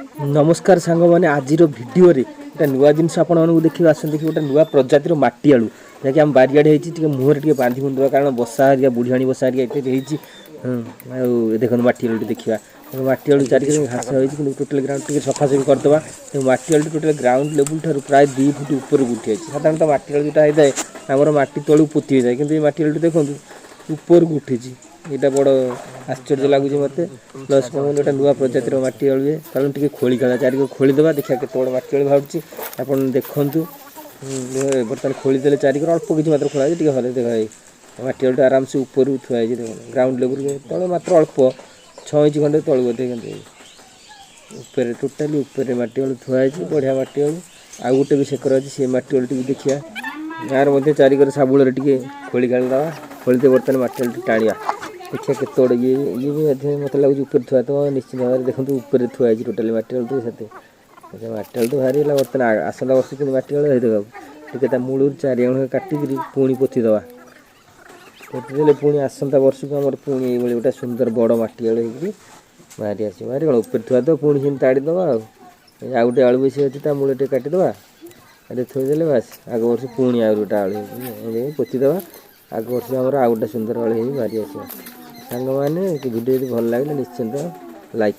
नमस्कार सांग मैंने आज भिडियो गोटे नुआ जिन देखिए आसते कि गोटे नुआ प्रजातिर मटी आलू जहाँकि आम बारियाड़े मुहर बांधि बुंदे कारण बसा हरिया बुढ़ियाणी बसा देख मटी आलू देखा मटी आलू चारिक घास हो टोटाल ग्राउंड सफासफी करदे मटी आलू टोटाल ग्राउंड लेवल ठार प्राय 2 फुट ऊपर उठी साधारणतः मटी आलू जोटा होता है आम मटी तलू पोती हो जाए कि मटी आलू देखो ऊपर को उठी यहाँ बड़ आश्चर्य लगुच मत प्लस कौन गोटे नुआ प्रजातिर मटी आलू है कारण टे खोली खेला चारिक खोलीदे देखा के बड़ मटी आलू बाहर आप देखु बर्तमान खोलीदे चारिक अल्प किसी मात्र खोला भले देखा मटी आलू आराम से ऊपर थुआई ग्राउंड लेवल तले मात्र अल्प 6 इंच खंडे तलू बोधे ऊपर टोटाली ऊपर मटी आलू थुआई बढ़िया मटी आलू आउ गोटे भी सेकर अच्छी से मटी आलू टी देखिए गाँव मध्य चारिक साबुल टे खोली खेलदा खोलते बर्तमान मटी आलू टाणिया देखिए केत बड़े ये भी मत लगे ऊपर थुआ तो निश्चित भाव में देखते ऊपर थुआई टोटाली मटी आलू तो मटी आलू तो भारी है बर्तमान आसंता वर्ष कि मटी आलू होते टे मूल चारिआण काटिकी पुणी पोतीदे पोतीदे पुणी आसंता वर्ष को आम पुणी ये गोटे सुंदर बड़ मटी आलू हो बाहरी आस बाहरी कौन ऊपर थुआ तो पुणी से ताड़ीदे आउ गोटे आलू बेसी अच्छी मूल टे काटिदे अरे थोदेले बास आग वर्ष पुणी आ गोटे आलू पोतीदे आग वर्ष आम आउ गोटे सुंदर आलू बाहरी आस सांग मैंने वीडियो भल लगे निश्चिंत लाइक